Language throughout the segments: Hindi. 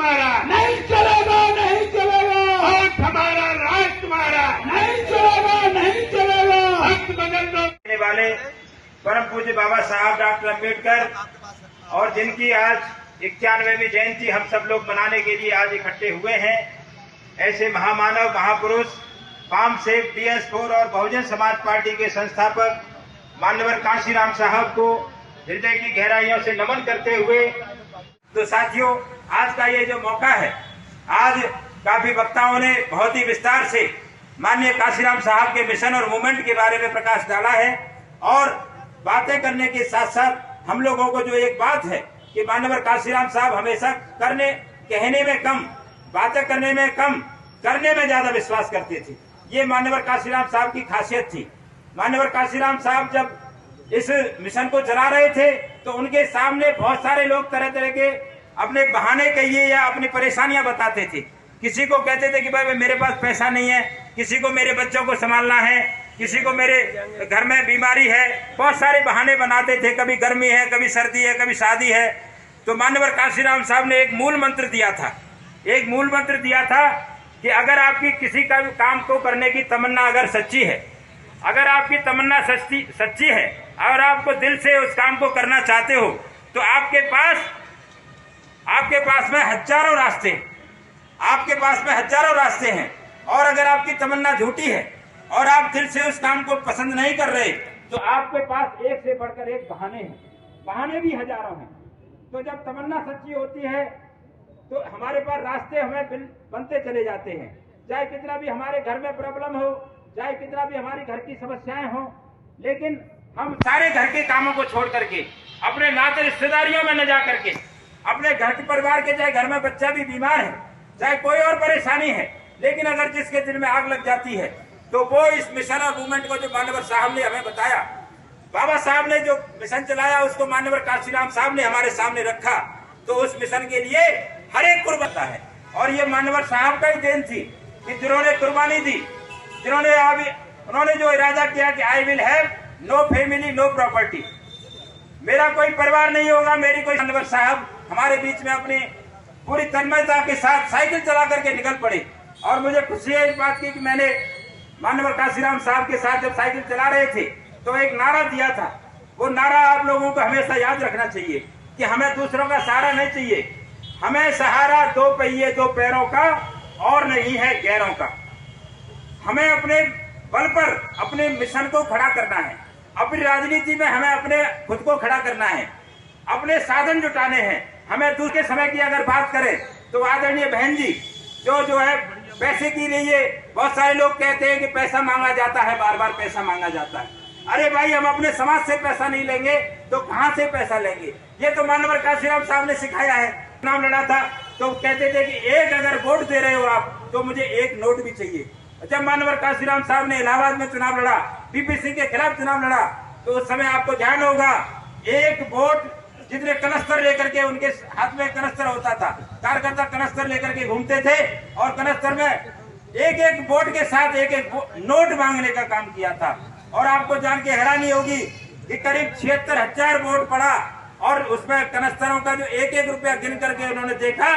तुम्हारा नहीं चलेगा, नहीं चलेगा, वोट हमारा, राज तुम्हारा नहीं चलेगा, नहीं चलेगा। वक्त बदल दो। वाले परम पूज्य बाबा साहब डॉक्टर अम्बेडकर और जिनकी आज 91वीं जयंती हम सब लोग मनाने के लिए आज इकट्ठे हुए हैं, ऐसे महामानव महापुरुष पाम सेठ DS4 और बहुजन समाज पार्टी के संस्थापक मान्यवर कांशीराम साहब को हृदय की गहराइयों से नमन करते हुए, तो साथियों आज का ये जो मौका है, आज काफी वक्ताओं ने बहुत ही विस्तार से माननीय कांशीराम साहब के मिशन और मूवमेंट के बारे में प्रकाश डाला है। और बातें करने के साथ साथ हम लोगों को जो एक बात है कि मान्यवर कांशीराम साहब हमेशा कहने में कम, बातें करने में कम, करने में ज्यादा विश्वास करते थे। ये मान्यवर कांशीराम साहब की खासियत थी। मान्यवर कांशीराम साहब जब इस मिशन को चला रहे थे तो उनके सामने बहुत सारे लोग तरह तरह के अपने बहाने कहिए या अपनी परेशानियां बताते थे। किसी को कहते थे कि भाई मेरे पास पैसा नहीं है, किसी को मेरे बच्चों को संभालना है, किसी को मेरे घर में बीमारी है, बहुत सारे बहाने बनाते थे। कभी गर्मी है, कभी सर्दी है, कभी शादी है। तो मान्यवर कांशीराम साहब ने एक मूल मंत्र दिया था, एक मूल मंत्र दिया था कि अगर आपकी किसी का काम को करने की तमन्ना अगर सच्ची है, अगर आपकी तमन्ना सच्ची है और आपको दिल से उस काम को करना चाहते हो, तो आपके पास में हजारों रास्ते हैं। और अगर आपकी तमन्ना झूठी है और आप दिल से उस काम को पसंद नहीं कर रहे, तो आपके पास एक से बढ़कर एक बहाने हैं, बहाने भी हजारों हैं। तो जब तमन्ना सच्ची होती है तो हमारे पास रास्ते हमें बनते चले जाते हैं। चाहे कितना भी हमारे घर में प्रॉब्लम हो, चाहे कितना भी हमारी घर की समस्याएं हो, लेकिन हम सारे घर के कामों को छोड़ करके, अपने नाते रिश्तेदारियों में न जा करके, अपने घर के परिवार के, चाहे घर में बच्चा भी बीमार है, चाहे कोई और परेशानी है, लेकिन अगर जिसके दिल में आग लग जाती है तो वो इस मिशन और मूवमेंट को जो मान्यवर साहब ने हमें बताया, बाबा साहब ने जो मिशन चलाया उसको मान्यवर कांशीराम साहब ने हमारे सामने रखा, तो उस मिशन के लिए हर एक कुर्बान है। और ये मान्यवर साहब का ही देन थी कि जिन्होंने कुर्बानी दी, उन्होंने जो इरादा किया कि I will have no family no property, मेरा कोई परिवार नहीं होगा, मेरी कोई। मान्यवर साहब हमारे बीच में अपनी पूरी तन्मयता के साथ साइकिल चला करके निकल पड़े। और मुझे खुशी है इस बात की कि मैंने मान्यवर कांशीराम साहब के साथ जब साइकिल चला रहे थे तो एक नारा दिया था। वो नारा आप लोगों को हमेशा याद रखना चाहिए कि हमें दूसरों का सहारा नहीं चाहिए, हमें सहारा दो पहिए दो पैरों का और नहीं है गैरों का। हमें अपने बल पर अपने मिशन को खड़ा करना है, अपनी राजनीति में हमें अपने खुद को खड़ा करना है, अपने साधन जुटाने हैं। हमें दूसरे समय की अगर बात करें तो आदरणीय बहन जी जो है पैसे के लिए बहुत सारे लोग कहते हैं कि पैसा मांगा जाता है, बार बार पैसा मांगा जाता है। अरे भाई, हम अपने समाज से पैसा नहीं लेंगे तो कहां से पैसा लेंगे? ये तो मान्यवर कांशीराम साहब ने सिखाया है। चुनाव लड़ा था तो कहते थे कि एक अगर वोट दे रहे हो आप तो मुझे एक नोट भी चाहिए। जब मान्यवर कांशीराम साहब ने इलाहाबाद में चुनाव लड़ा, VP सिंह के खिलाफ चुनाव लड़ा, तो उस समय आपको ध्यान होगा एक वोट जितने कनस्तर लेकर के, उनके हाथ में कनस्तर होता था, कार्यकर्ता कनस्तर लेकर के घूमते थे और कनस्तर में एक एक वोट के साथ एक एक नोट मांगने का काम किया था। और आपको जान के हैरानी होगी कि करीब 76,000 वोट पड़ा और उसमें कनस्तरों का जो एक एक रुपया गिन करके उन्होंने देखा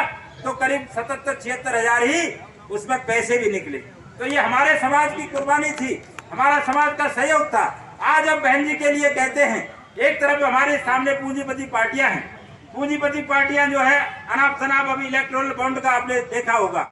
तो करीब 77-76,000 ही उसमें पैसे भी निकले। तो ये हमारे समाज की कुर्बानी थी, हमारा समाज का सहयोग था। आज हम बहन जी के लिए कहते हैं, एक तरफ हमारे सामने पूंजीपति पार्टियां हैं, पूंजीपति पार्टियां जो है अनाप शनाप अभी इलेक्टोरल बॉन्ड का आपने देखा होगा।